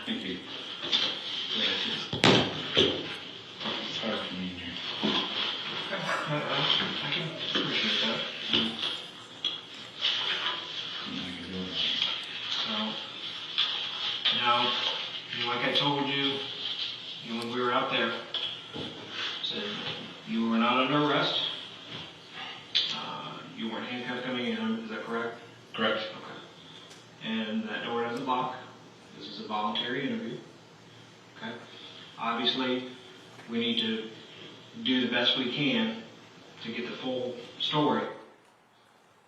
Thank you. It's hard for me here. I can appreciate that. So, now, like I told you, when we were out there, said you were not under arrest. You weren't handcuffed coming in, is that correct? Correct. Okay. And that door doesn't lock. This is a voluntary interview. Okay. Obviously, we need to do the best we can to get the full story.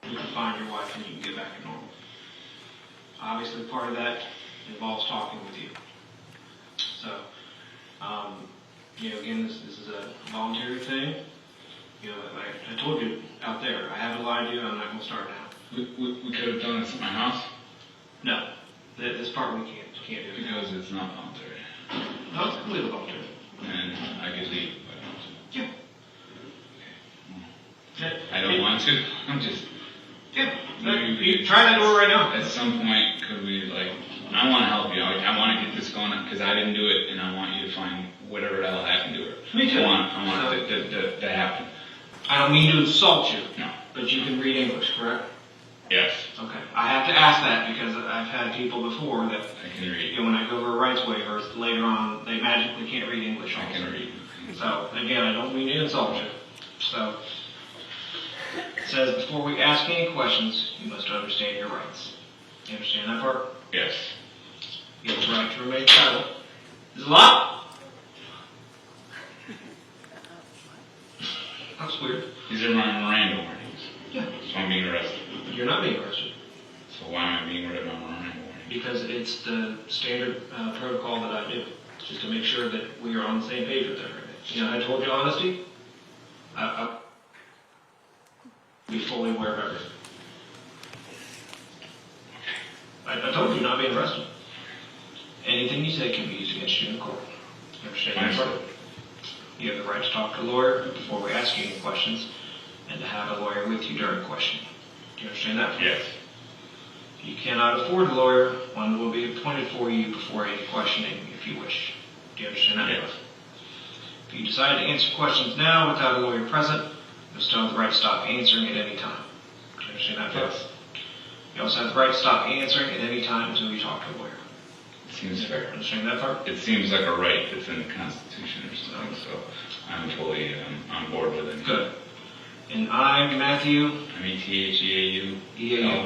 You can find your wife and you can get back to normal. Obviously, part of that involves talking with you. So, again, this is a voluntary thing. Like I told you out there, I haven't lied to you, I'm not going to start now. We could have done this at my house? No. This part we can't do it. Because it's not voluntary. No, it's completely voluntary. And I could leave if I want to. Yeah. Okay. I don't want to. I'm just... Yeah. You try that door right now. At some point, could we, I want to help you. I want to get this going because I didn't do it, and I want you to find whatever the hell happened to her. Me too. I want it to happen. I don't mean to insult you. No. But you can read English, correct? Yes. Okay. I have to ask that because I've had people before that I can read. When I go over a rights waiver, later on, they magically can't read English also. I can read. So, again, I don't mean to insult you. So, it says, before we ask any questions, you must understand your rights. You understand that part? Yes. You have the right to remain silent. Is it locked? That's weird. These are my Miranda warnings. Yeah. So I'm being arrested. You're not being arrested. So why am I being read on Miranda warnings? Because it's the standard protocol that I do, just to make sure that we are on the same page with everything. I told you honesty. I'll be fully aware of everything. I told you you're not being arrested. Anything you say can be used against you in court. You understand that part? You have the right to talk to a lawyer before we ask you any questions, and to have a lawyer with you during questioning. Do you understand that? Yes. You cannot afford a lawyer. One will be appointed for you before any questioning if you wish. Do you understand that? Yes. If you decide to answer questions now without a lawyer present, you'll still have the right to stop answering at any time. Do you understand that? Yes. You also have the right to stop answering at any time until you talk to a lawyer. It seems fair. Understand that part? It seems like a right that's in the Constitution or something, so I'm fully on board with it. Good. And I, Matthew, Metheau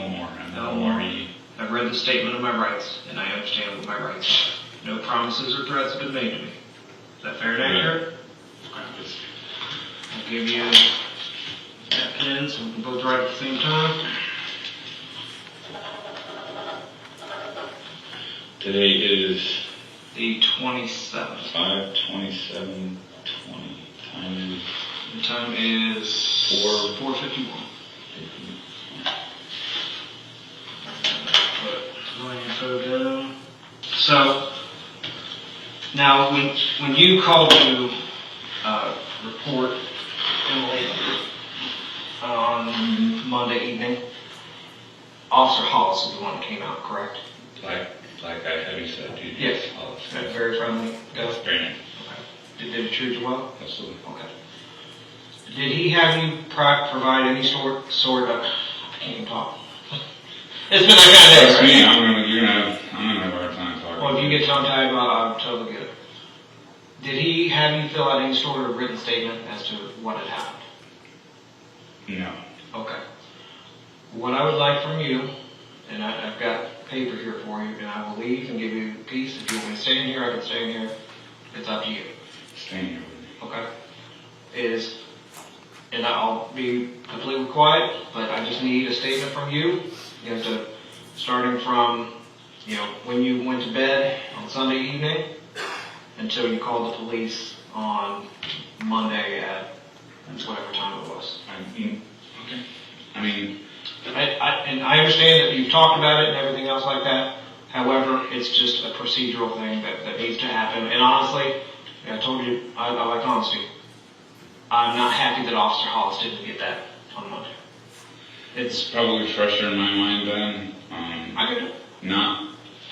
Moore, M-O-R-E. I've read the statement of my rights, and I understand what my rights are. No promises or threats have been made to me. Is that fair and accurate? I'll give you that pen so we can both write at the same time. Today is The 27th. 5/27/20. Time The time is 4:51. Put my info down. So, now when you called to report Emily on Monday evening, Officer Hollis is the one that came out, correct? like I heavy said, dude. Yes. That's Very friendly guy? very nice. Okay. Did he treat you well? Absolutely. Okay. Did he have you provide any sort of, I can't even talk. It's been that kind of day, Trust right? me, I'm gonna have a hard time talking. Well, if you get tongue-tied, I'll totally get it. Did he have you fill out any sort of written statement as to what had happened? No. Okay. What I would like from you, and I've got paper here for you, and I will leave and give you peace. If you want me to stay in here, I can stay in here. It's up to you. Staying here with me. Okay. And I'll be completely quiet, but I just need a statement from you. You have to, starting from, when you went to bed on Sunday evening until you called the police on Monday at whatever time it was. And I understand that you've talked about it and everything else like that. However, it's just a procedural thing that needs to happen. And honestly, I told you, I like honesty. I'm not happy that Officer Hollis didn't get that on Monday. It's probably fresher in my mind then. I could do it.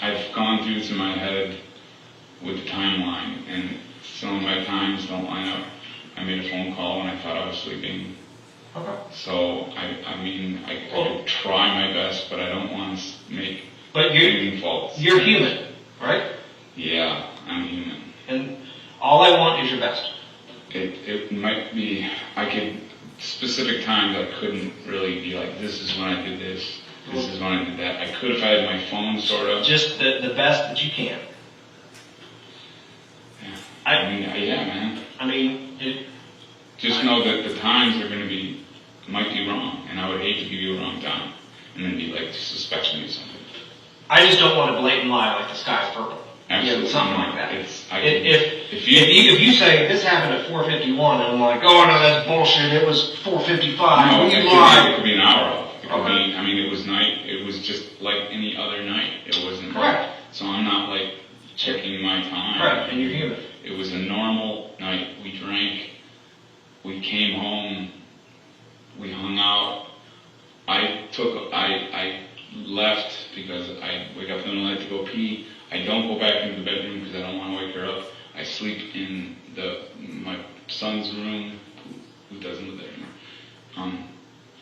I've gone through this in my head with the timeline, and some of my times don't line up. I made a phone call and I thought I was sleeping. Okay. So, I mean, I could try my best, but I don't want to make But anything false. you're human, right? Yeah, I'm human. And all I want is your best. It might be, specific times I couldn't really be like, this is when I did this, this is when I did that. I could if I had my phone sort of. Just the best that you can. Yeah. Yeah, man. I mean, Just know that the times are going to be, might be wrong, and I would hate to give you a wrong time, and then be like, suspect me of something. I just don't want to blatant lie like the sky's purple. Absolutely. Something like that. If you say this happened at 4:51 and I'm like, oh no, that's bullshit. It was 4:55. No, it could be an hour off. It could Okay. be. I mean, it was night. It was just like any other night. It wasn't. Correct. So I'm not like checking my time. Correct. And you're human. It was a normal night. We drank. We came home. We hung out. I left because I wake up in the night to go pee. I don't go back into the bedroom because I don't want to wake her up. I sleep in my son's room, who doesn't live there anymore,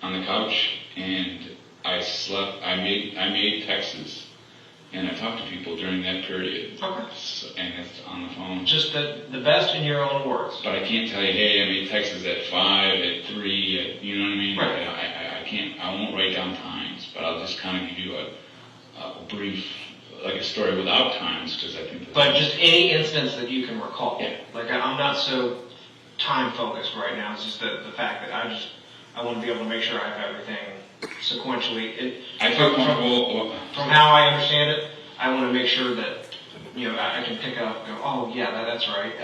on the couch, and I slept. I made texts, and I talked to people during that period. Okay. And it's on the phone. Just the best in your own words. But I can't tell you, hey, I made texts at 5, at 3, you know what I mean? Right. I can't. I won't write down times, but I'll just kind of give you a brief. Like a story without times, because I think. But just any instance that you can recall. Yeah. Like I'm not so time focused right now. It's just the fact that I want to be able to make sure I have everything sequentially. I feel comfortable. From how I understand it, I want to make sure that I can pick up and go, oh yeah, that's right.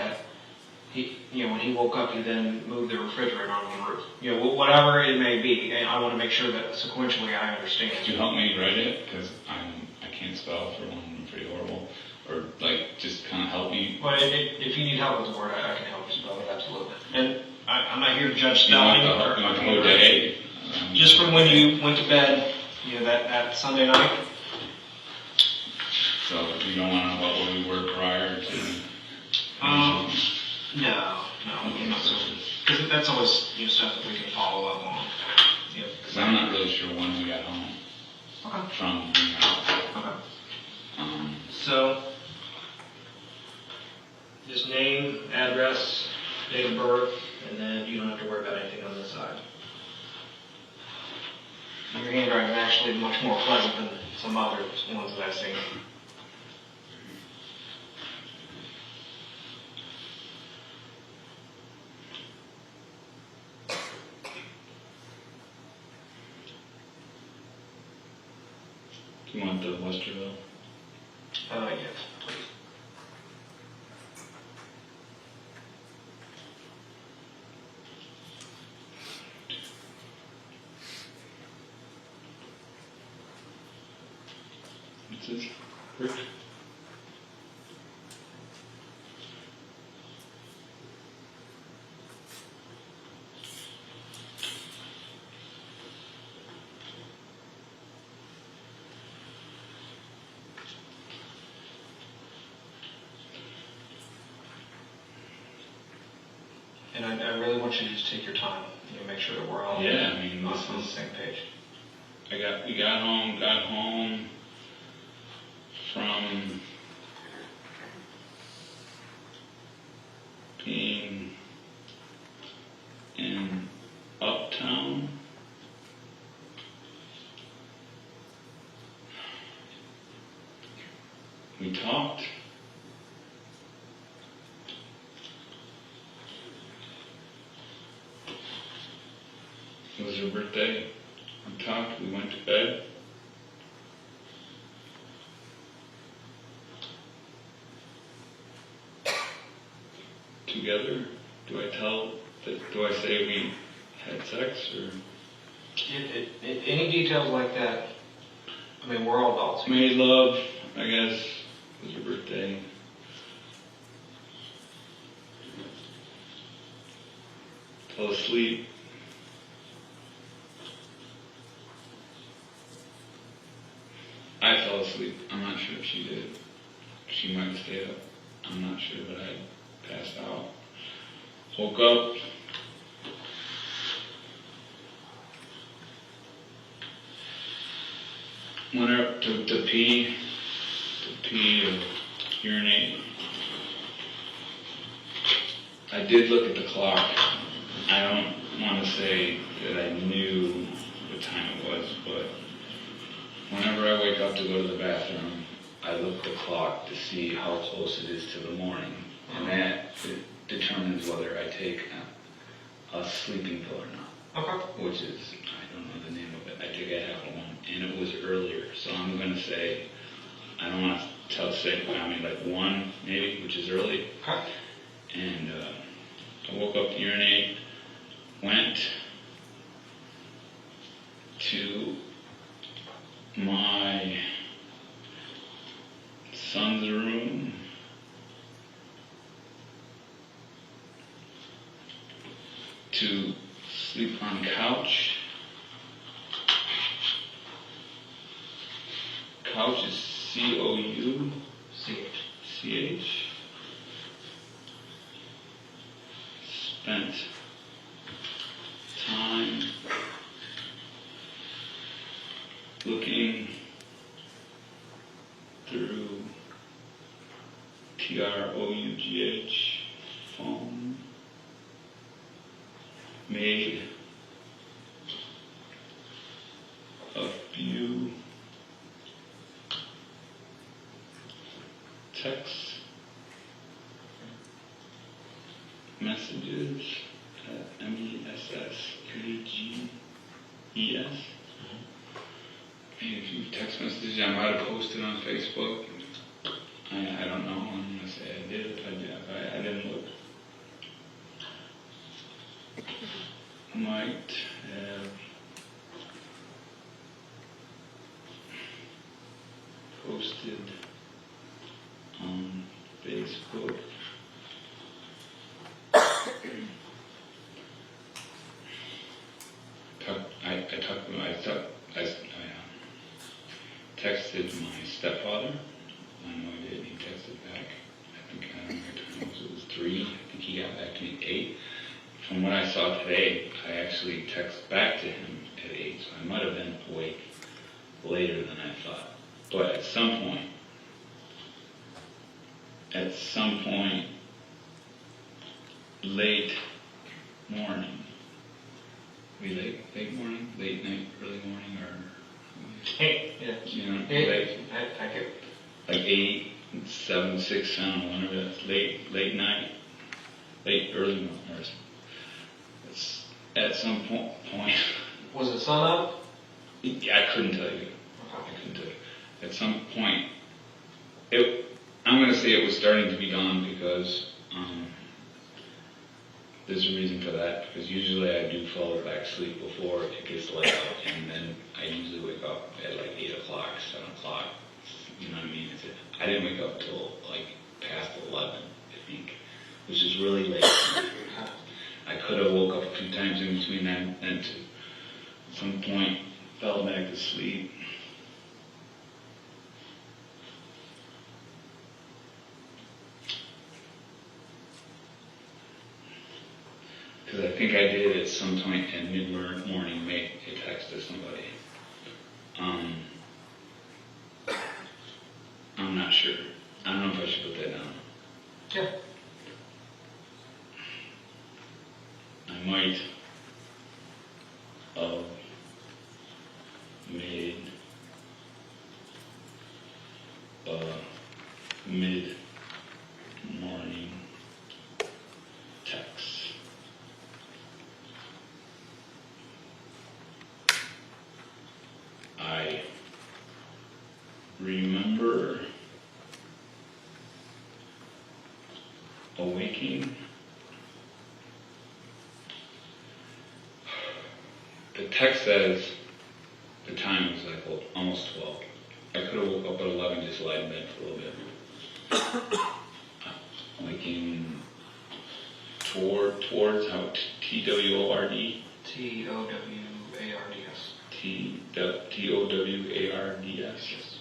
When he woke up, he then moved the refrigerator on the roof. Whatever it may be, and I want to make sure that sequentially I understand. Could you help me write it? Because I can't spell for one. I'm pretty horrible. Or like just kind of help you. But if you need help with the word, I can help you spell it absolutely. And I'm not here to judge You want spelling. the whole day? Just from when you went to bed, that Sunday night. So you don't want to know about where we were prior to. No, I'm not so. Because that's always stuff that we can follow up on. Because I'm not really sure when we got home. Okay. From being out. Okay. So, just name, address, date of birth, and then you don't have to worry about anything on this side. Your handwriting is actually much more pleasant than some other ones that I've seen. Do you want the Westerville? Yes, please. What's this? Rick? And I really want you to just take your time, make sure that we're all Yeah, I mean, on this the is. same page. We got home from being in Uptown. We talked. It was her birthday. We talked, we went to bed. Together? Do I say we had sex or? Any details like that, I mean, we're all adults. Made love, I guess. It was her birthday. Fell asleep. I fell asleep. I'm not sure if she did. She might have stayed up. I'm not sure, but I passed out. Woke up. Went up to pee or urinate. I did look at the clock. I don't want to say that I knew what time it was, but whenever I wake up to go to the bathroom, I look at the clock to see how close it is to the morning, and that determines whether I take a sleeping pill or not. Okay. Which is, I don't know the name of it. I took a half of one, and it was earlier, so I'm going to say, I don't want to say, I mean like 1 maybe, which is early. Okay. And I woke up to urinate, went to my son's room, to sleep on couch. Couch is C-O-U-C-H. Spent time looking through TROUGH phone. Made a few text messages at MESSAGES. Made a few text messages I might have posted on Facebook. I don't know. I'm going to say I did if I didn't look. Might have posted on Facebook. I texted my stepfather. I know I did. He texted back. I don't know what time it was. It was 3. I think he got back to me at 8. From what I saw today, I actually texted back to him at 8, so I might have been awake later than I thought. But at some point, late morning, late morning, late night, early morning, or Hey, yeah. you know, Hey, late, I get like 8, 7, 6, I don't know, whenever that's late night, late early morning, or it's at some point. Was the sun up? I couldn't tell you. At some point, I'm going to say it was starting to be dawn because there's a reason for that. Because usually I do fall back asleep before it gets light out, and then I usually wake up at like 8 o'clock, 7 o'clock. You know what I mean? I didn't wake up till like past 11, I think, which is really late. I could have woke up a few times in between that and to some point fell back to sleep. Because I think I did at some point in mid-morning make a text to somebody. I'm not sure. I don't know if I should put that down. Yeah. I might have made a mid-morning text. I remember awaking. The text says the time was like almost 12. I could have woke up at 11, just lied in bed for a little bit. Waking towards how T-W-O-R-D? T-O-W-A-R-D-S. T-O-W-A-R-D-S. Yes.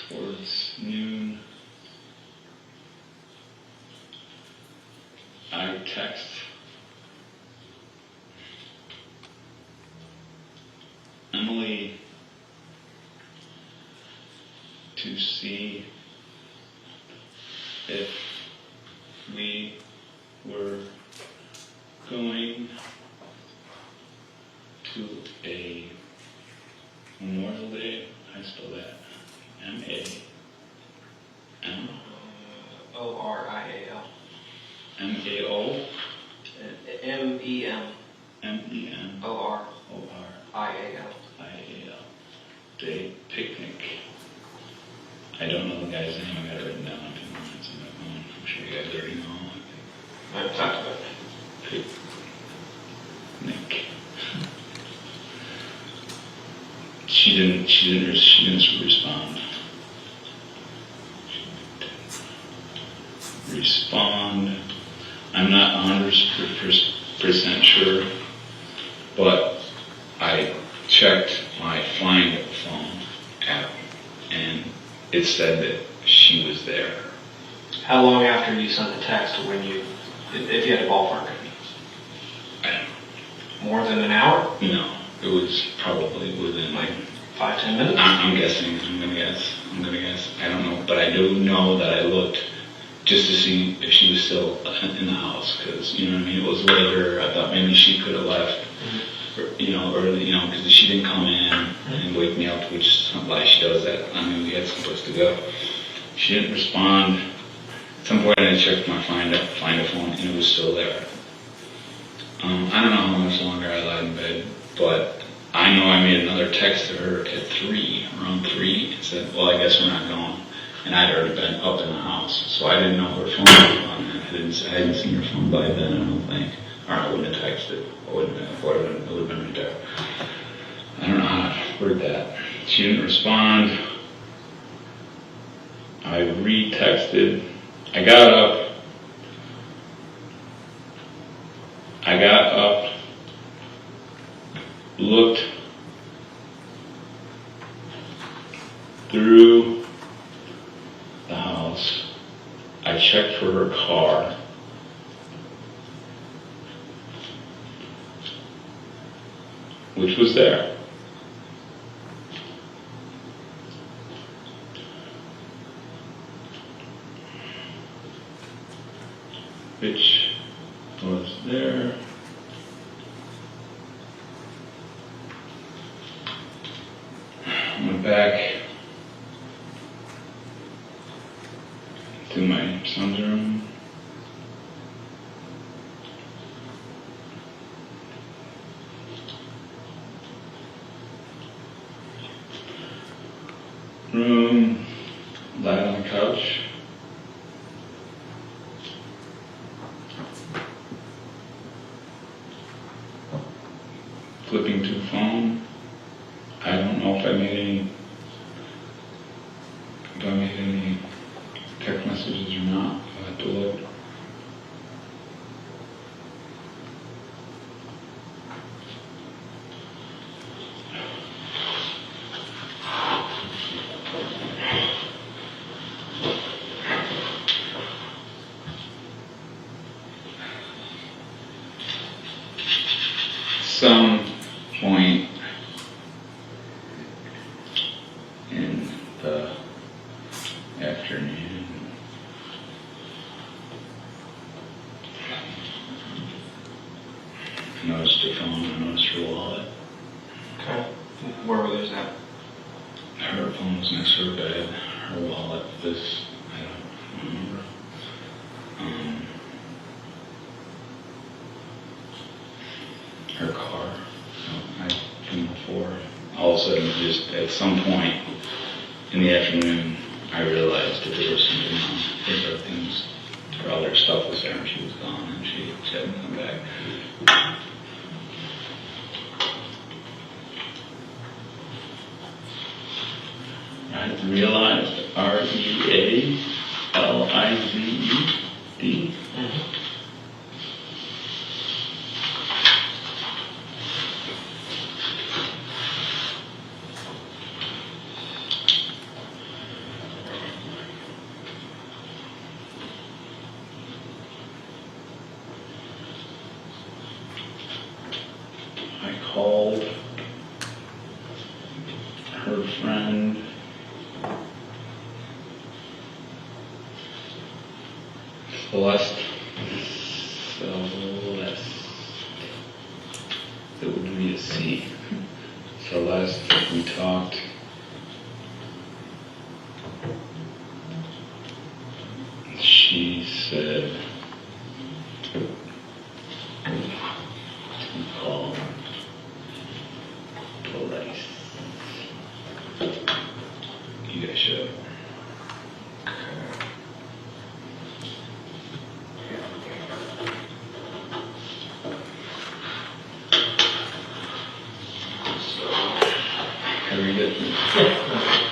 Towards noon. I text Emily to see if we were going to a Memorial Day. I spell that M-A-M. O-R-I-A-L. M-A-O. M-E-M. M-E-M. O-R-I-A-L. I-A-L. Day picnic. I don't know the guy's name. I got it written down on 2 minutes on my phone. I'm sure you guys already know. I've talked about it. Picnic. She didn't respond. I'm not 100% sure, but I checked my Find Phone app, and it said that she was there. How long after you sent the text when you, if you had a ballpark? I don't know. More than an hour? No, it was probably within Like 5-10 minutes? I'm guessing. I'm gonna guess. I don't know, but I do know that I looked just to see if she was still in the house, because you know what I mean. It was later. I thought maybe she could have left, early, because she didn't come in and wake me up, which is not why she does that. I mean, we had someplace to go. She didn't respond. At some point, I checked my Find a Phone, and it was still there. I don't know how much longer I lied in bed, but I know I made another text to her at around 3, and said, well, I guess we're not going. And I'd already been up in the house, so I didn't know her phone was on. I hadn't seen her phone by then, I don't think. Or I wouldn't have texted. It would have been right there. I don't know how to word that. She didn't respond. I re-texted. I got up, looked through the house. I checked for her car. Which was there. Went back to my son's room. Lied on the couch. Flipping to the phone. I don't know if I made any text messages or not. I'll have to look. Some point in the afternoon, I noticed her phone, I noticed her wallet. Okay. Where were those at? Her phone was next to her bed, her wallet was, I don't remember. Her car, I've been before. All of a sudden, just at some point in the afternoon, I realized that there was something wrong. Her things, her other stuff was there, and she was gone, and she hadn't come back. I realized R-E-A-L-I-Z-E-D. her friend. Celeste. It would be a C. Celeste, we talked. She said to call police. You guys should.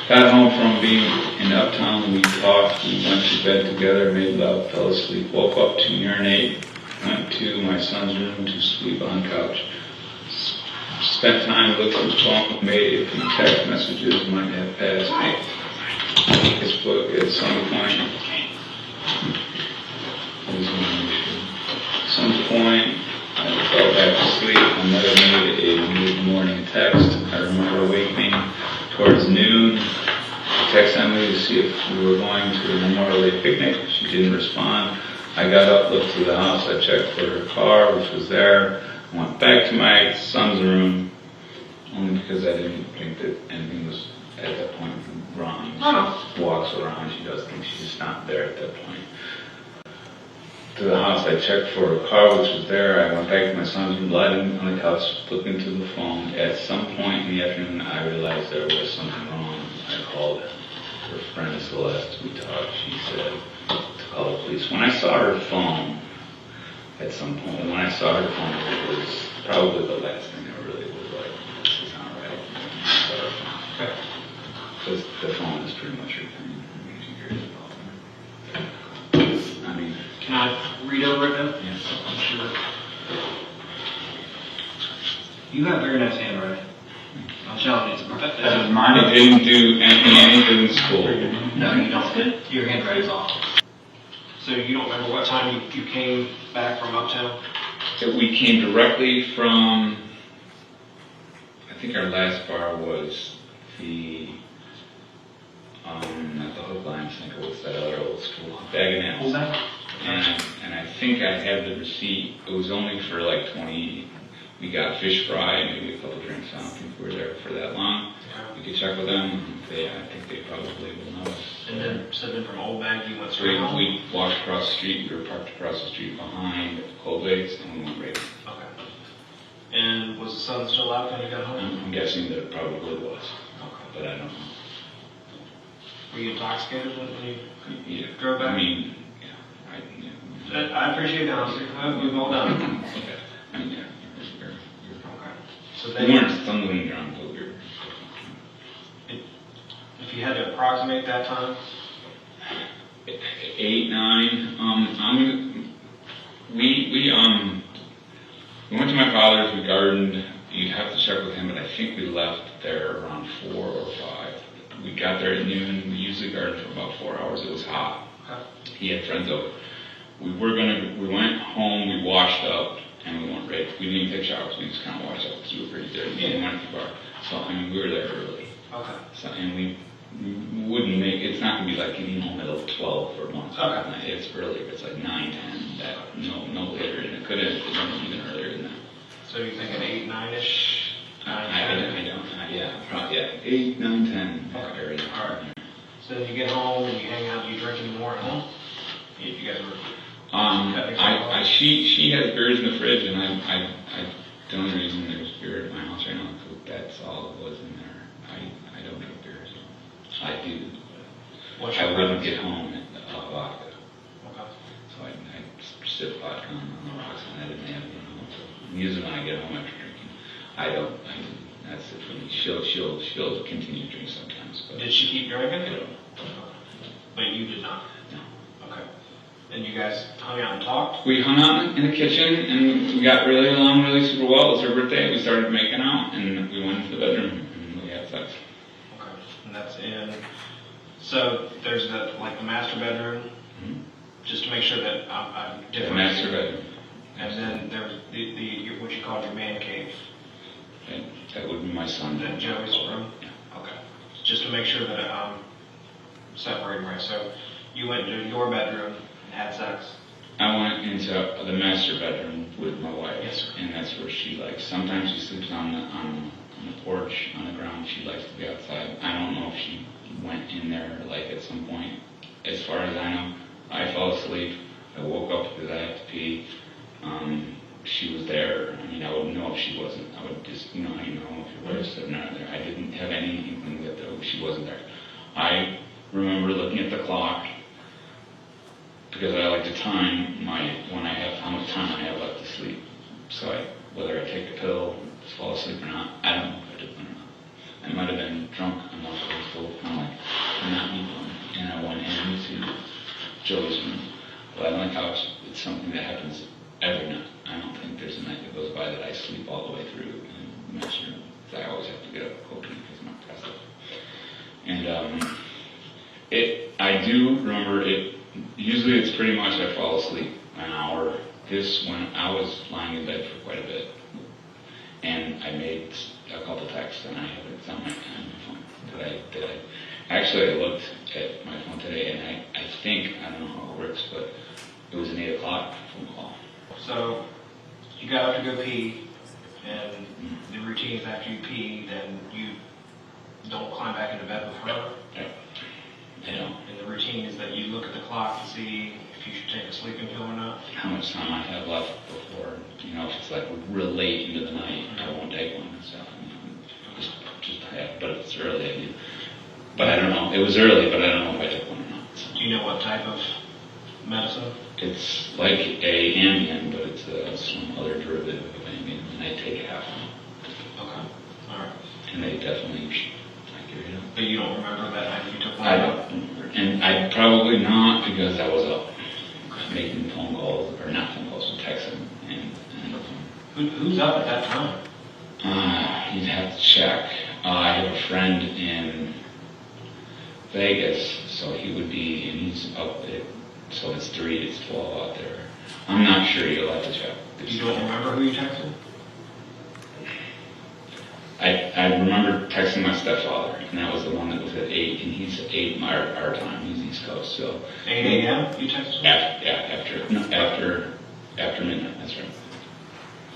Got home from being in Uptown, we talked, we went to bed together, made love, fell asleep, woke up to urinate, went to my son's room to sleep on couch. Spent time looking at the phone, made a few text messages, might have passed Facebook at some point. At some point, I fell back to sleep. I might have made a mid-morning text. I remember waking towards noon. I texted Emily to see if we were going to the Memorial Day picnic. She didn't respond. I got up, looked through the house. I checked for her car, which was there. I went back to my son's room, only because I didn't think that anything was at that point wrong. She walks around. She does think she's not there at that point. To the house, I checked for her car, which was there. I went back to my son's room, lied on the couch, flipping through the phone. At some point in the afternoon, I realized there was something wrong. I called her friend Celeste. We talked. She said to call the police. When I saw her phone, at some point, when I saw her phone, it was probably the last thing I really was like, this is not right. I saw her phone. Okay. Because the phone is pretty much her thing. I mean, can I read over it now? yes. I'm sure. You have very nice handwriting. I'm telling you, it's Mine. I didn't do anything in school. No, you don't. Your handwriting's awful. So you don't remember what time you came back from Uptown? So we came directly from, I think our last bar was the, not the Hook Line, I think it was that other old school, Bag and Nails. And I think I had the receipt. It was only for like 20. We got fish fry, maybe a couple drinks. I don't think we were there for that long. We could check with them. I think they probably will know us. And then from Old Bag, you went So straight home? we walked across the street. We were parked across the street behind Colbate's, and we went right. Okay. And was the sun still out when you got home? I'm guessing that it probably was, Okay. but I don't know. Were you intoxicated when you Yeah. drove back? I mean, yeah. I appreciate the honesty. We've all done it. Okay. I mean, yeah. Okay. So We then, weren't stumbling drunk, but we were. if you had to approximate that time, 8, 9. We went to my father's. We gardened. You'd have to check with him, but I think we left there around 4 or 5. We got there at noon. We usually garden for about 4 hours. It was hot. okay. He had friends over. We went home. We washed up, and we went right. We didn't even take showers. We just kind of washed up because we were pretty dirty and went to the bar. So I mean, we were there early. Okay. So and we wouldn't make. It's not gonna be like getting home at 12 or 1 o'clock at night. It's earlier. It's like 9, 10. That no later, and it could have been even earlier than that. So you're thinking 8, 9-ish? I don't. Yeah, probably. Yeah, 8, 9, 10. Okay. Area. All right. So then you get home and you hang out. You drink anymore at home? You guys were. She has beers in the fridge, and the only reason there's beer at my house right now is because that's all it was in there. I don't drink beer, so I do. What's I your wouldn't preference? get home at vodka, Okay. so I sip vodka on the rocks, and I didn't have any home. So usually when I get home after drinking, that's it for me. She'll continue to drink sometimes, but Did she keep drinking? I don't. But you did not? No. Okay. And you guys hung out and talked? We hung out in the kitchen, and we got really along really super well. It was her birthday. We started making out, and we went into the bedroom, and we had sex. Okay. And that's in. So there's the master bedroom, just to make sure that I'm The different. master bedroom. And then there's the what you call your man cave. That would be my son. That Joey's room? Yeah. Okay. just to make sure that I'm separating right. So you went into your bedroom and had sex. I went into the master bedroom with my wife, Yes, sir. and that's where she likes. Sometimes she sleeps on the porch, on the ground. She likes to be outside. I don't know if she went in there like at some point. As far as I know, I fell asleep. I woke up because I had to pee. She was there. I mean, I wouldn't know if she wasn't. I would just, you know, if you were sitting out there. I didn't have any inkling that she wasn't there. I remember looking at the clock because I like to time how much time I have left to sleep. So whether I take a pill, just fall asleep or not, I don't know if I did one or not. I might have been drunk enough that I was still kind of like not need one, and I went into Joey's room. But on the couch, it's something that happens every night. I don't think there's a night that goes by that I sleep all the way through and make sure that I always have to get up and go pee because I'm oppressive. And I do remember it. Usually it's pretty much I fall asleep an hour. This when I was lying in bed for quite a bit, and I made a couple texts, and I have it on my phone. Actually, I looked at my phone today, and I think, I don't know how it works, but it was an 8 o'clock phone call. So you got up to go pee, and the routine is after you pee, then you don't climb back into bed with her. Yeah. I don't. And the routine is that you look at the clock to see if you should take a sleeping pill or not. How much time I have left before, if it's like real late into the night, I won't take one. So, but if it's early, I do. But I don't know. It was early, but I don't know if I took one or not. So. Do you know what type of medicine? It's like a Ambien, but it's some other derivative of Ambien, and I take half of it. Okay. All right. And they definitely But you don't remember that night you took one? I don't. And I probably not because I was up making phone calls, or not phone calls, but texting. Who's up at that time? You'd have to check. I have a friend in Vegas, so he would be, and he's up at, so it's 3, it's 12 out there. I'm not sure, you'll have to check. You don't remember who you texted? I remember texting my stepfather, and that was the one that was at 8, and he's at 8 our time, he's East Coast, so. 8 a.m. you texted him? After midnight, that's right.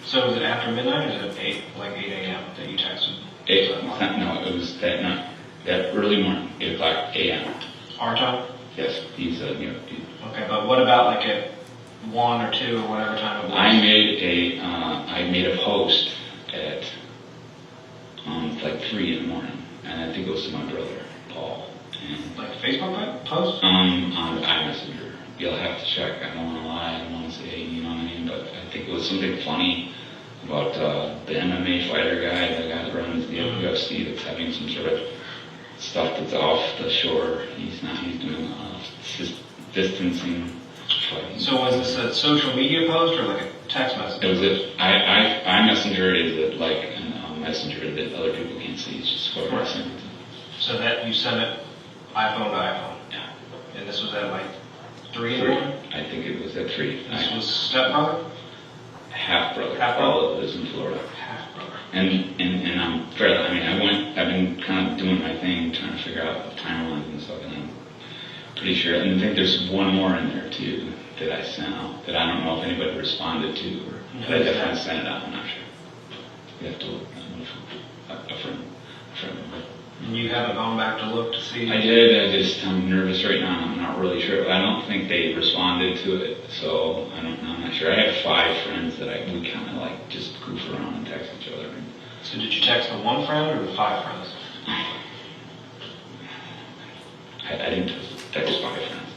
So was it after midnight, or is it 8 a.m. that you texted? 8, no, it was that night, that early morning, 8 o'clock a.m. Our time? Yes, he's Okay, but what about like at 1 or 2 or whatever time it was? I made a post at like 3 in the morning, and I think it was to my brother, Paul. And, like a Facebook post? on iMessenger. You'll have to check. I don't want to lie. I don't want to say, you know what I mean? But I think it was something funny about the MMA fighter guy, the guy that runs the UFC, that's having some sort of stuff that's off the shore. He's doing distancing fighting. So was this a social media post or like a text message? It was iMessenger is like a messenger that other people can't see. It's just what I sent it to. So that you sent it iPhone to iPhone? Yeah. And this was at like 3 in the morning? I think it was at 3. This was stepbrother? Half-brother. Half-brother. All lives in Florida. Half-brother. And I'm fairly, I've been kind of doing my thing, trying to figure out the timelines and stuff, and I'm pretty sure, and I think there's one more in there too that I sent out that I don't know if anybody responded to, or but I definitely sent it out, I'm not sure. You have to look, a friend. And you haven't gone back to look to see? I did, I'm nervous right now, I'm not really sure. I don't think they responded to it, so I don't know, I'm not sure. I have 5 friends that we kind of like just goof around and text each other. So did you text the 1 friend or the 5 friends? I didn't text 5 friends.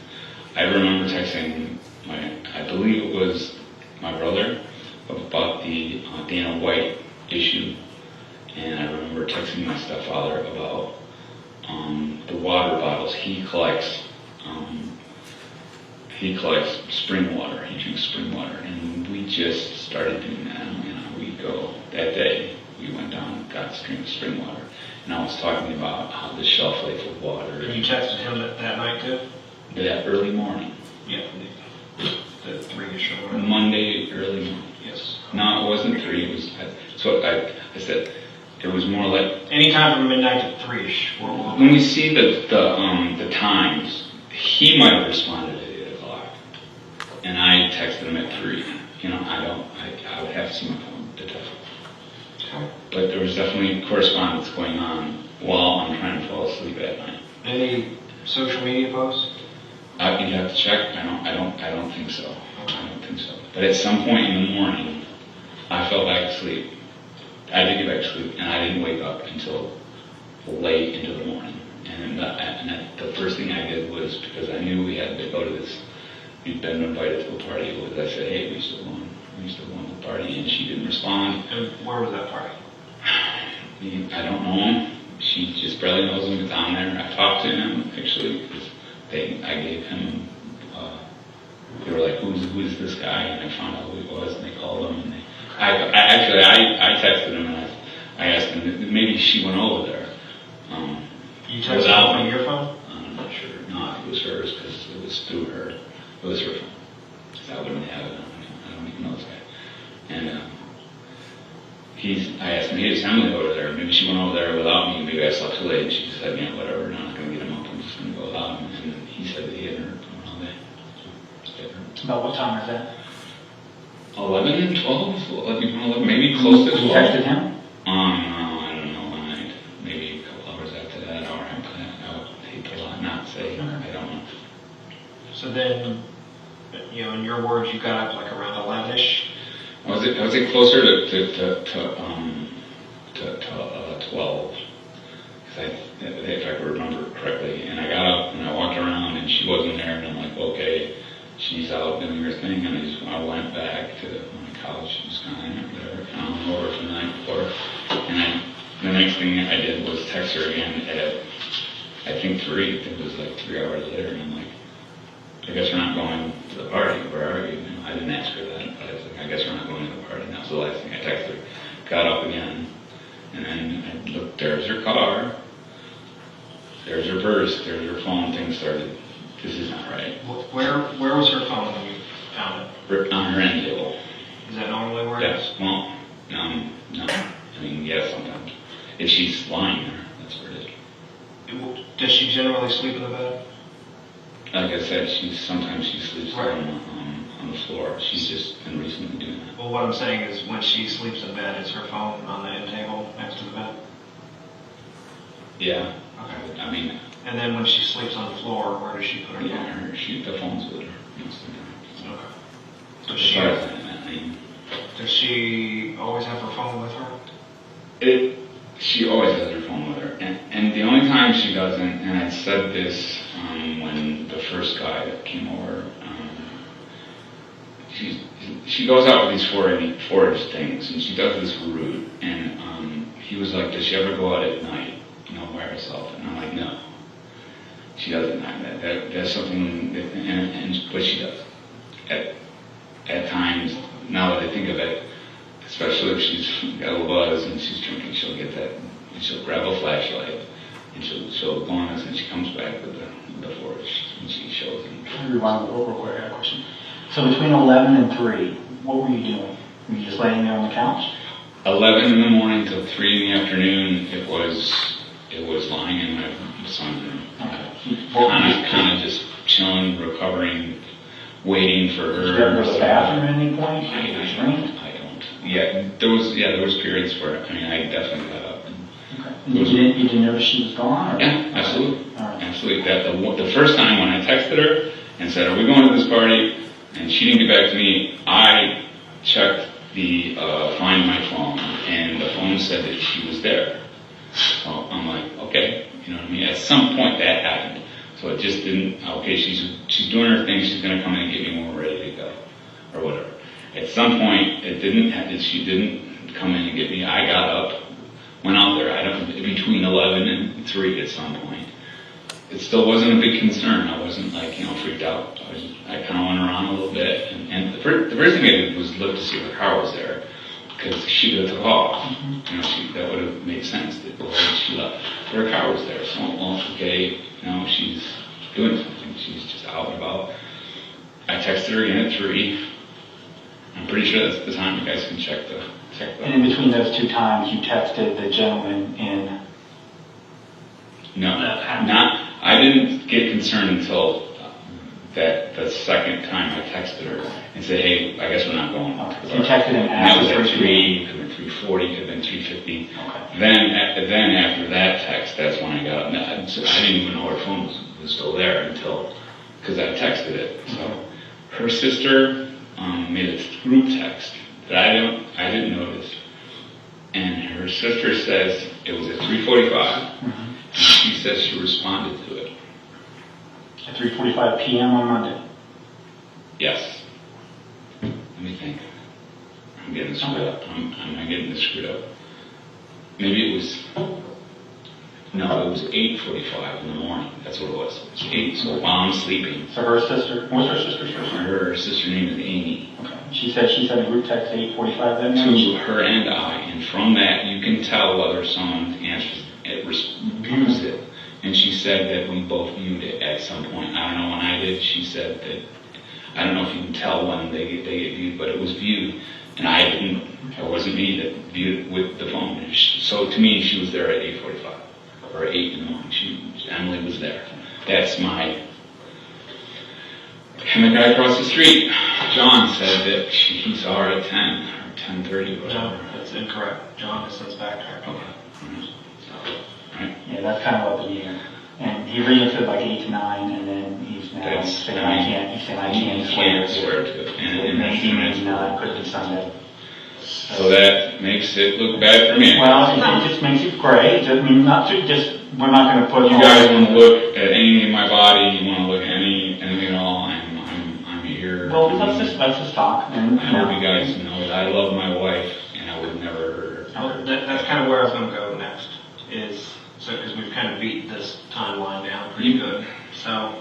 I remember texting I believe it was my brother about the Dana White issue, and I remember texting my stepfather about the water bottles. He collects spring water. He drinks spring water, and we just started doing that. We go that day. We went down and got spring water, and I was talking about how the shelf life of water. And you texted him that night too? That early morning. Yeah, the 3-ish or whatever. Monday early morning. Yes. No, it wasn't 3. It was. So I said, It was more like Anytime from midnight to 3-ish. when we see the times, he might have responded at 8 o'clock, and I texted him at 3. You know, I would have to see my phone to text. Okay. But there was definitely correspondence going on while I'm trying to fall asleep at night. Any social media posts? You'd have to check. I don't think so. I don't think so. But at some point in the morning, I fell back asleep. I did get back to sleep, and I didn't wake up until late into the morning. And the first thing I did was, because I knew we had to go to this, we'd been invited to a party, was I said, hey, we still going to the party, and she didn't respond. And where was that party? I don't know him. She just barely knows him. It's on there. I talked to him, actually, because I gave him, they were like, who's this guy? And I found out who he was, and they called him, and I texted him, and I asked him, maybe she went over there. You texted him from your phone? I'm not sure. No, it was hers, because it was through her. It was her phone. So I wouldn't have it. I don't even know this guy. And I asked him, hey, is Emily over there? Maybe she went over there without me. Maybe I slept too late. And she said, yeah, whatever. I'm not going to get him up. I'm just going to go without him. And he said that he hadn't heard from her all day. About what time is that? 11, 12, 11, maybe close to 12. You texted him? No, I don't know. Maybe a couple hours after that, or I would hate to not say. I don't know. So then, you know, in your words, you got up like around 11-ish? Was it closer to 12? Because if I remember correctly, and I got up and I walked around and she wasn't there, and I'm like, okay, she's out doing her thing, and I went back to my couch. She was kind of there, found over from the night before, and the next thing I did was text her again at I think 3. It was like 3 hours later, and I'm like, I guess we're not going to the party. Where are you? I didn't ask her that, but I was like, I guess we're not going to the party. And that was the last thing I texted her. Got up again, and then I looked, there's her car, there's her purse, there's her phone. Things started, this is not right. Where was her phone when you found it? On her end table. Is that normally where it is? Yes, well, no. I mean, yes, sometimes. If she's lying there, that's where it is. Does she generally sleep in the bed? Like I said, sometimes she sleeps on the floor. She's just been recently doing that. Well, what I'm saying is when she sleeps in bed, is her phone on the end table next to the bed? Yeah. Okay. I mean, and then when she sleeps on the floor, where does she put her phone? Yeah, the phone's with her most of the time. Okay. As far as I mean, does she always have her phone with her? She always has her phone with her. And the only time she doesn't, and I said this when the first guy that came over, she goes out with these forage things, and she does this route, and he was like, does she ever go out at night, by herself? And I'm like, no. She does at night. That's something, but she does. At times, now that I think of it, especially if she's got a buzz and she's drinking, she'll get that, and she'll grab a flashlight, and she'll go on this, and she comes back with the forage, and she shows them. Let me rewind real quick. I got a question. So between 11 and 3, what were you doing? Were you just laying there on the couch? 11 in the morning till 3 in the afternoon, it was lying in my son's room. Okay. Kind of just chilling, recovering, waiting for her. Did you ever go to the bathroom at any point? I don't. Yeah, there was periods where I definitely got up. Okay. You didn't notice she was gone? Or? Yeah, absolutely. All right. Absolutely. The first time when I texted her and said, "Are we going to this party?" and she didn't get back to me, I checked the Find My phone, and the phone said that she was there. So I'm like, okay, you know what I mean? At some point that happened. So it just didn't, okay, she's doing her thing, she's going to come in and get me when we're ready to go, or whatever. At some point, she didn't come in and get me. I got up, went out there, between 11 and 3 at some point. It still wasn't a big concern. I wasn't freaked out. I kind of went around a little bit, and the first thing I did was look to see if her car was there, because she would have took off. Mm-hmm. That would have made sense that she left. But her car was there, so okay, she's doing something. She's just out and about. I texted her again at 3. I'm pretty sure that's the time. You guys can check the check And that. in between those two times, you texted the gentleman in. No, That happened. I didn't get concerned until that the second time I texted her and said, hey, I guess we're not going. Okay. So you texted him And that was after at 3 3, could have been 3:40, could have been 3:50. Okay. Then after that text, that's when I got up. I didn't even know her phone was still there until, because I texted it. So her sister made a group text that I didn't notice. And her sister says it was at 3:45. Mm-hmm. And she says she responded to it. At 3:45 p.m. on Monday. Yes. Let me think. I'm getting this screwed up. I'm getting this screwed up. Maybe it was. No, it was 8:45 in the morning. That's what it was. It was 8. So while I'm sleeping. So her sister, what's her sister's first name? Her sister name is Amy. Okay. She said she sent a group text at 8:45 that night. To her and I, and from that you can tell whether someone views it. And she said that we both viewed it at some point. I don't know when I did. She said that I don't know if you can tell when they get viewed, but it was viewed, and I didn't. It wasn't me that viewed it with the phone. So to me, she was there at 8:45 or 8 in the morning. Emily was there. That's my. And the guy across the street, John, said that he saw her at 10 or 10:30 or whatever. No, that's incorrect. John has since backtracked. Okay. Right. Yeah, that's kind of what the year. And he reinstated like 8 to 9, and then he's now That's- saying I I mean, can't. He's saying I You can't can't swear. swear to it. And Maybe, maybe not. Could be Sunday. so that makes it look bad for me. Well, it just makes it great. I mean, not to just. We're not going to put. You guys want to look at anything in my body, you want to look at anything at all, I'm here. Well, let's just talk. And I hope you guys know that I love my wife, and I would never hurt her. Well, that's kind of where I was going to go next, because we've kind of beat this timeline down pretty good. So,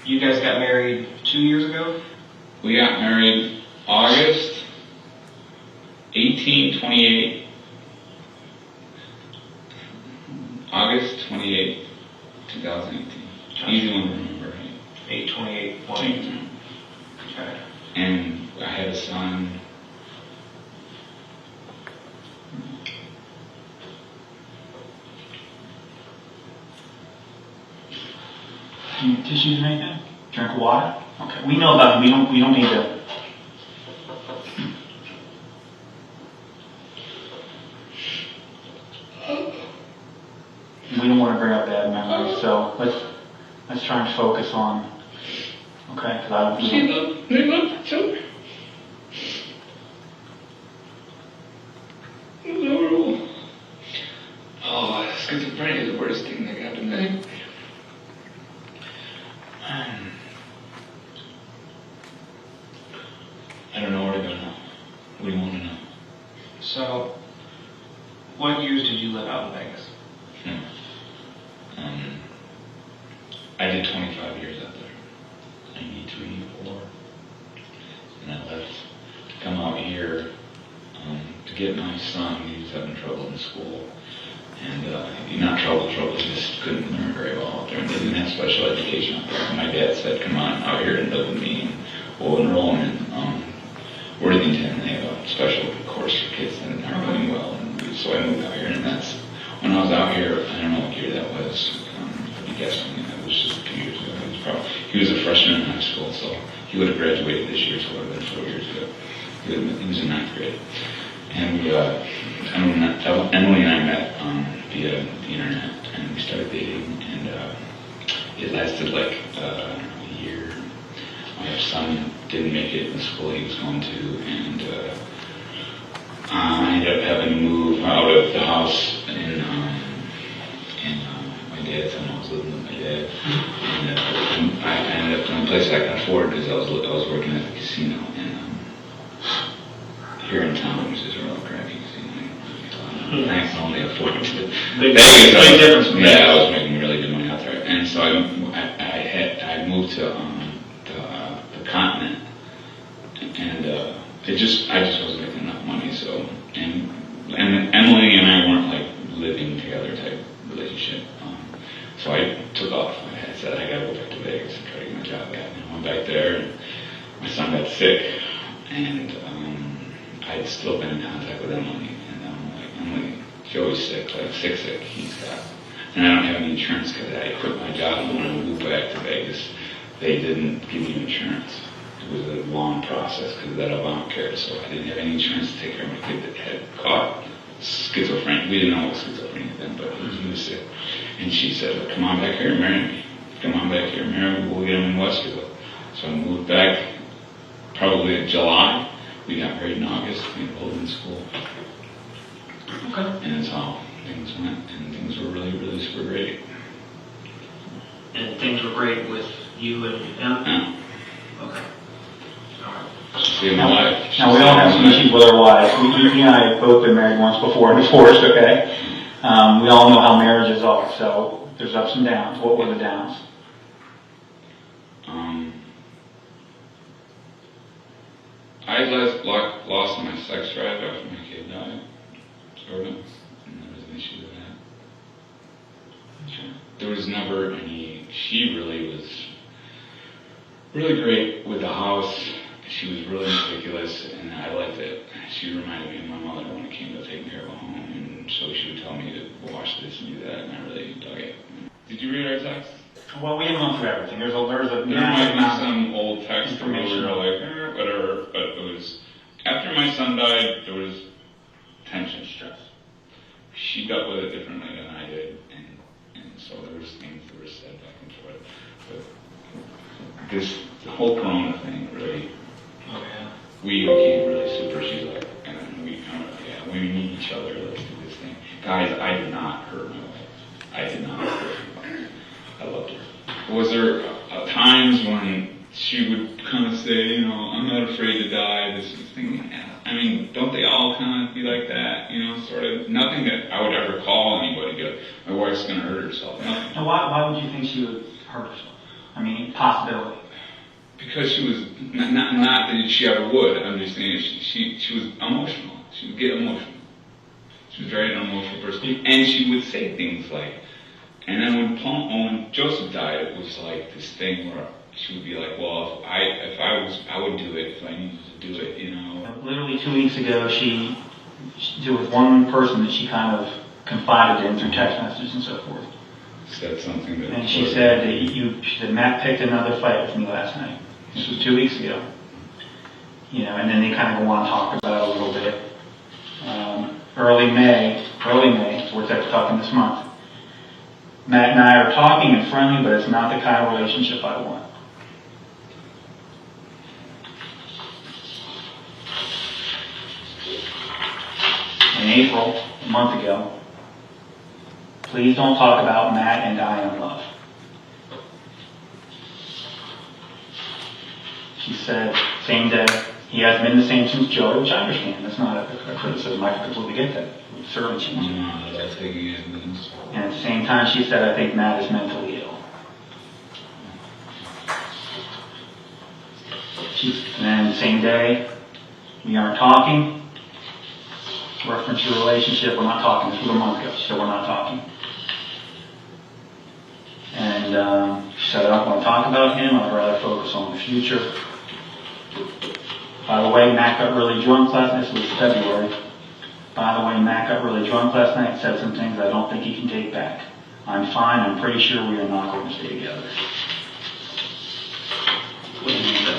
you guys got married 2 years ago? We got married August 28. August 28, 2018. Easy one to remember, right? 8/28/2018. Okay. And I had a son. Do you tissues or anything? Drink water. Okay. We know about him. We don't need to. We don't want to bring up bad memories, so let's try and focus on. Okay, because I don't. They look so. It was horrible. Oh, schizophrenia is the worst thing that happened to me. I don't know where to go now. What do you want to know? So, what years did you live out in Vegas? I did 25 years out there. 93, 4. And I left to come out here to get my son. He was having trouble in school. And not trouble, he just couldn't learn very well out there. And they didn't have special education out there. And my dad said, come on out here and live with me. And we'll enroll him in Worthington. They have a special course for kids that aren't doing well. And so I moved out here. And that's when I was out here, I don't know what year that was. I'm guessing that was just 2 years ago. He was a freshman in high school, so he would have graduated this year, so it would have been 4 years ago. He was in 9th grade. And Emily and I met via the internet, and we started dating, and it lasted like a year. My son didn't make it in the school he was going to, and I ended up having to move out of the house in my dad's home. I was living with my dad, and I ended up in a place I could afford because I was working at the casino here in town, which is a real crappy casino. I can only afford it. Big difference from Yeah, I was making really good money out there, and so I moved to the continent, and I just wasn't making enough money. So and Emily and I weren't like living together type relationship. So I took off. I said I gotta go back to Vegas and try to get my job back. And I went back there, and my son got sick, and I I'd still been in contact with Emily, and I'm like, Emily, Joey's sick, sick, he's got, and I don't have any insurance because I quit my job, and when I moved back to Vegas, they didn't give me insurance. It was a long process because of that Obamacare, so I didn't have any insurance to take care of my kid that had caught schizophrenia. We didn't know what schizophrenia then, but he was sick. And she said, come on back here and marry me. Come on back here and marry me, we'll get him in Westville. So I moved back probably in July. We got married in August, we enrolled in school. Okay. And that's how things went, and things were really, really super great. And things were great with you and Em? Yeah. Okay. All right. Saved my life. Now, we all have some issues with our wives. You and I have both been married once before and divorced, okay? We all know how marriages are, so there's ups and downs. What were the downs? I lost my sex drive after my kid died, sort of, and there was an issue with that. Okay. There was never any, she really was really great with the house. She was really meticulous, and I liked it. She reminded me of my mother when it came to taking care of a home, and so she would tell me to wash this and do that, and I really dug it. Did you read our text? Well, we haven't gone through everything. There's a There massive might amount be some old text where we were like, whatever, but it was, after my son died, there was tension, stress. She dealt with it differently than I did, and so there was things that were said back and forth. But the whole Corona thing, really, Oh, yeah. we became really super. She's like, and then we need each other, let's do this thing. Guys, I did not hurt my wife. I did not hurt her. I loved her. Was there times when she would kind of say, I'm not afraid to die, this thing? I mean, don't they all kind of be like that, sort of? Nothing that I would ever call anybody, go, my wife's going to hurt herself. Nothing. Now, why would you think she would hurt herself? I mean, possibility. Because she was, not that she ever would, I'm just saying she was emotional. She would get emotional. She was very an emotional person. And she would say things like, and then when Joseph died, it was like this thing where she would be like, well, if I would do it if I needed to do it, Literally 2 weeks ago, there was one person that she kind of confided in through text messages and so forth. Said something that... And she said that Matt picked another fight with me last night. This was 2 weeks ago. And then they kind of go on and talk about it a little bit. Early May, so we're talking this month. Matt and I are talking and friendly, but it's not the kind of relationship I want. In April, a month ago, please don't talk about Matt and I in love. She said, same day, he hasn't been the same since Joey, which I understand. That's not a criticism. I completely get that. It would certainly change. And at the same time, she said, I think Matt is mentally ill. And then the same day, we aren't talking. Reference your relationship, we're not talking. This was a month ago. She said, we're not talking. And she said, I don't want to talk about him. I'd rather focus on the future. By the way, Matt got really drunk last night. This was February. By the way, Matt got really drunk last night and said some things I don't think he can take back. I'm fine. I'm pretty sure we are not going to stay together. What do you mean by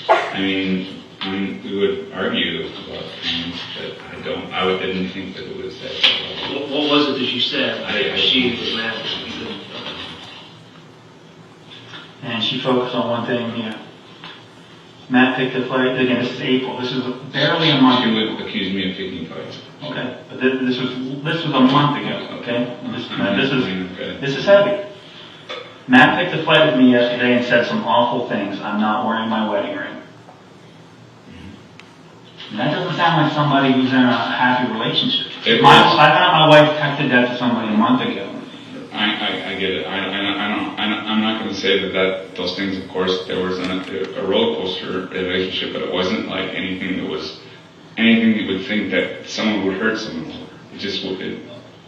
that? I mean, we would argue about things, but I didn't think that it was that. What was it that you said? She was mad. And she focused on one thing, Matt picked the fight. Again, this is April. This is barely a month She ago. would accuse me of picking fights. Okay, but this was a month ago. Okay, and this is heavy. Matt picked a fight with me yesterday and said some awful things. I'm not wearing my wedding ring. And that doesn't sound like somebody who's in a happy relationship. I thought my wife texted that to somebody a month ago. I get it. I'm not going to say that those things, of course, there was a roller coaster relationship, but it wasn't like anything that you would think that someone would hurt someone over. It just would.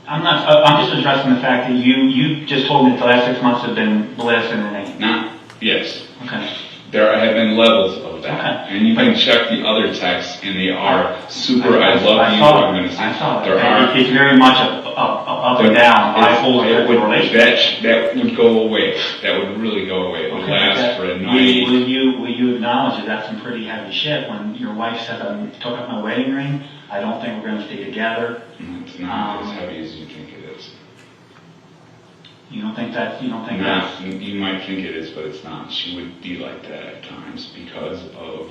I'm just addressing the fact that you just told me that the last 6 months have been bliss and it ain't. Yes. Okay. There have been levels of that. Okay. And you can check the other texts, and they are super, I love you, I'm going to see. I saw There it. are, It's very much up and down, bipolar relationship. that would go away. That would really go away. It would last for a night. Will you acknowledge that that's some pretty heavy shit when your wife said, I took up my wedding ring, I don't think we're going to stay together. It's not as heavy as you think it is. You don't think that's... You might think it is, but it's not. She would be like that at times because of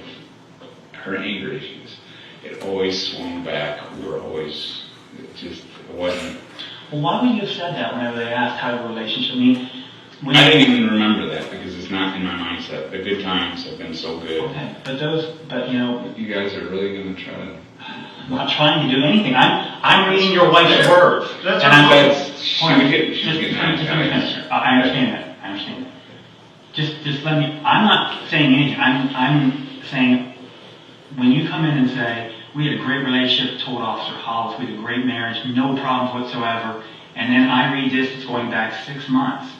her anger issues. It always swung back. We were always, it wasn't... Well, why would you have said that whenever they asked how your relationship... I mean... I didn't even remember that because it's not in my mindset. The good times have been so good. Okay, but you know... You guys are really going to try to... I'm not trying to do anything. I'm reading your wife's words. That's and I'm okay. just I understand that. Just let me. I'm not saying anything. I'm saying when you come in and say we had a great relationship, told Officer Hollis, we had a great marriage, no problems whatsoever, and then I read this, it's going back 6 months,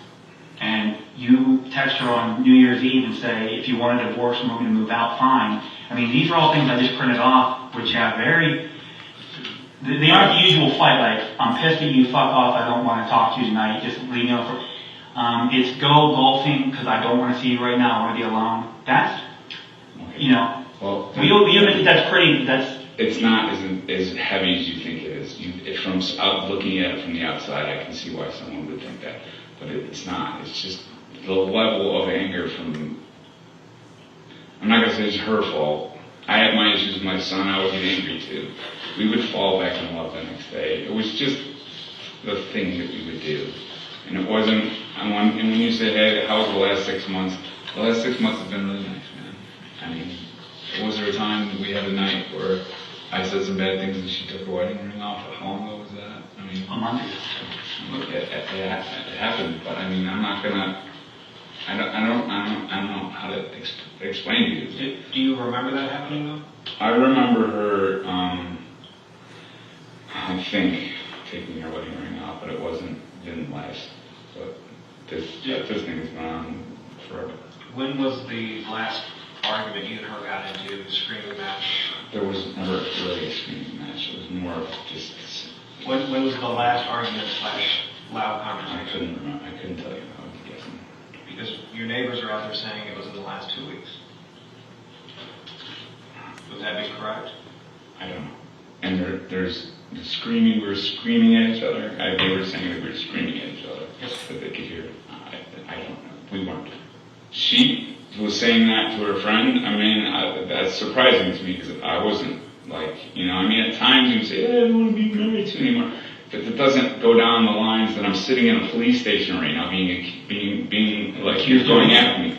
and you text her on New Year's Eve and say if you want a divorce and we're going to move out, fine. I mean, these are all things I just printed off, which have they aren't the usual fight, like, I'm pissed at you, fuck off, I don't want to talk to you tonight, just leave me alone. It's go golfing, because I don't want to see you right now, I want to be alone. That's, you know, well, that's pretty, it's not as heavy as you think it is. From looking at it from the outside, I can see why someone would think that. But it's not. It's just the level of anger from... I'm not going to say it's her fault. I had my issues with my son. I would get angry too. We would fall back in love the next day. It was just the thing that we would do. And it wasn't... And when you say, hey, how was the last 6 months? The last 6 months have been really nice, man. I mean, was there a time that we had a night where I said some bad things and she took her wedding ring off? How long ago was that? I mean... a month ago. It happened, but I mean, I'm not gonna... I don't know how to explain to you. Do you remember that happening though? I remember her, I think, taking her wedding ring off, but didn't last. But this thing has gone on forever. When was the last argument you and her got into, the screaming match? There was never really a screaming match. It was more of just... When was the last argument / loud conversation? I couldn't remember. I couldn't tell you. I was guessing. Because your neighbors are out there saying it was in the last 2 weeks. Would that be correct? I don't know. And there's the screaming. We were screaming at each other. They were saying that we were screaming at each other. That they could hear it. I don't know. We weren't. She was saying that to her friend. I mean, that's surprising to me because I wasn't like, I mean, at times you'd say, I don't want to be married to you anymore. But it doesn't go down the lines that I'm sitting in a police station right now being like you're going after me.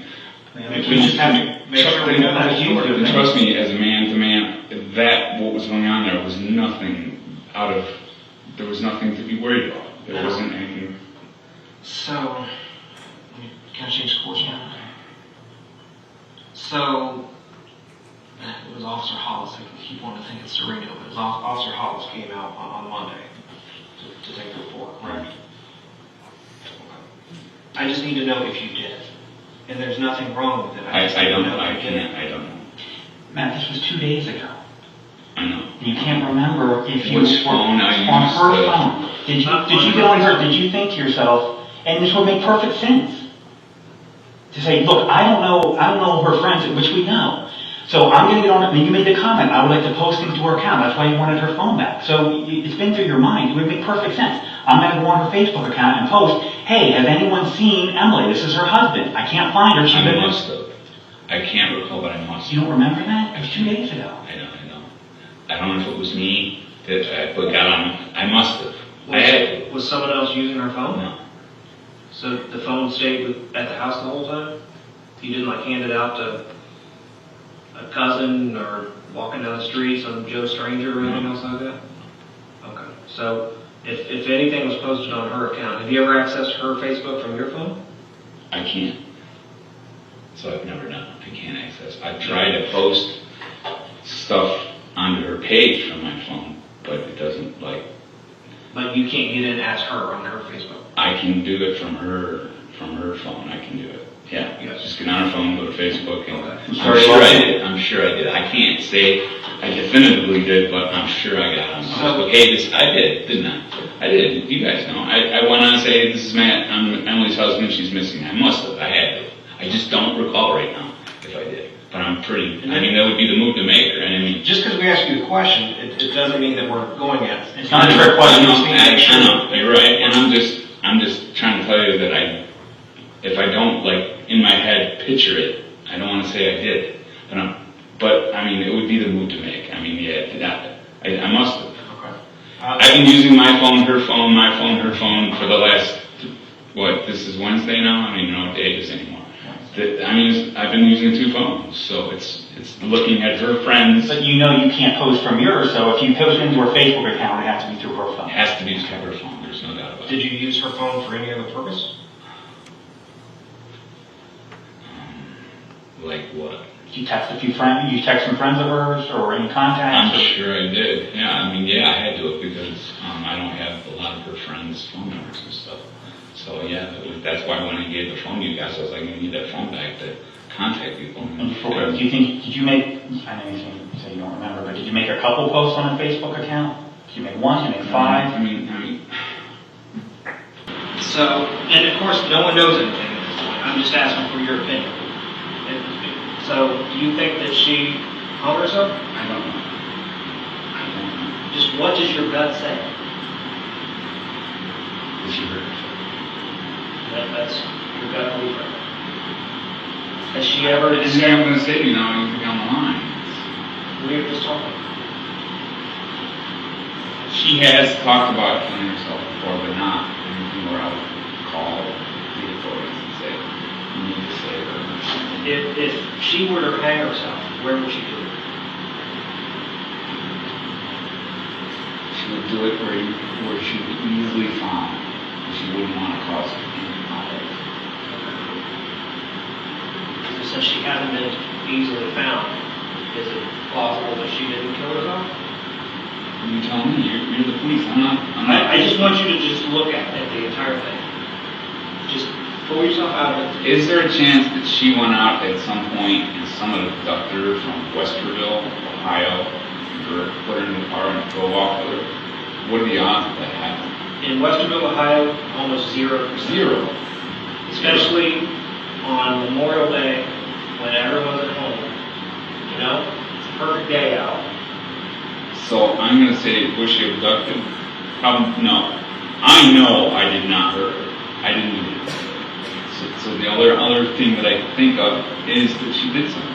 We just have to make sure we know that you were. Trust me, as a man to man, that what was going on there was nothing there was nothing to be worried about. There wasn't anything. So, can I change course now? So, it was Officer Hollis. I keep wanting to think it's Sereno, but it was Officer Hollis came out on Monday to take the report, correct? I just need to know if you did. And there's nothing wrong with it. I don't know. I don't know. Matt, this was 2 days ago. I know. You can't remember if you Which phone I used. On her phone. Did you get on her? Did you think to yourself, and this would make perfect sense, to say, look, I don't know her friends, which we know. So I'm going to get on it. And you made the comment, I would like to post things to her account. That's why you wanted her phone back. So it's been through your mind. It would make perfect sense. I'm going to go on her Facebook account and post, hey, has anyone seen Emily? This is her husband. I can't find her. I must have. I can't recall, but I must have. You don't remember that? It was 2 days ago. I know. I don't know if it was me that put that on. I must have. Was someone else using her phone? No. So the phone stayed at the house the whole time? You didn't hand it out to a cousin or walking down the street, some Joe stranger or anything else like that? Okay. So if anything was posted on her account, have you ever accessed her Facebook from your phone? I can't. So I've never done it. I can't access. I've tried to post stuff onto her page from my phone, but it doesn't But you can't get in as her on her Facebook? I can do it from her phone. I can do it. Yeah. Yes. Just get on her phone, go to Facebook, and Okay. I'm sure I did. I can't say I definitively did, but I'm sure I got them. Okay, I did, didn't I? I did. You guys know. I went on to say, this is Matt, I'm Emily's husband, she's missing. I must have. I had to. I just don't recall right now if I did. But I'm pretty, I mean, that would be the move to make, right? I mean, Just because we ask you a question, it doesn't mean that we're going at it. It's not a trick question. I know, you're right, and I'm just trying to tell you that if I don't, like, in my head, picture it, I don't want to say I did, but I mean, it would be the move to make. I mean, yeah, I must have. Okay. I've been using my phone, her phone for the last, this is Wednesday now? I don't even know what day it is anymore. I mean, I've been using 2 phones, so it's looking at her friends. But you know you can't post from yours, so if you post into her Facebook account, it has to be through her phone. It has to be just her phone, there's no doubt about it. Did you use her phone for any other purpose? Like what? You text a few friends, you text some friends of hers, or any contacts? I'm sure I did. Yeah, I mean, yeah, I had to it because I don't have a lot of her friends' phone numbers and stuff. So yeah, that's why when I gave the phone to you guys, I was like, I need that phone back to contact people. Do you think, did you make, I know you say you don't remember, but did you make a couple posts on her Facebook account? Did you make 1, did you make 5? I mean. So, and of course, no one knows anything at this point. I'm just asking for your opinion. So, do you think that she hung herself? I don't know. Just what does your gut say? Did she hurt herself? That's your gut belief right now. Has she ever And said, I'm going to say to you now, you think I'm lying. we were just talking. She has talked about killing herself before, but not anything where I would call the authorities and say, you need to save her. If she were to hang herself, where would she do it? She would do it where she would be easily found. She wouldn't want to cause any conflict. Since she hasn't been easily found, is it plausible that she didn't kill herself? You tell me. You're the police. I'm not. I just want you to just look at the entire thing. Just pull yourself out of it. Is there a chance that she went out at some point and someone abducted her from Westerville, Ohio, or put her in the car and drove off with her? What are the odds that that happened? In Westerville, Ohio, almost 0%. Zero. Especially on Memorial Day when everyone's at home. You know? It's a perfect day out. So I'm going to say, was she abducted? No. I know I did not hurt her. I didn't do it. So the other thing that I think of is that she did something.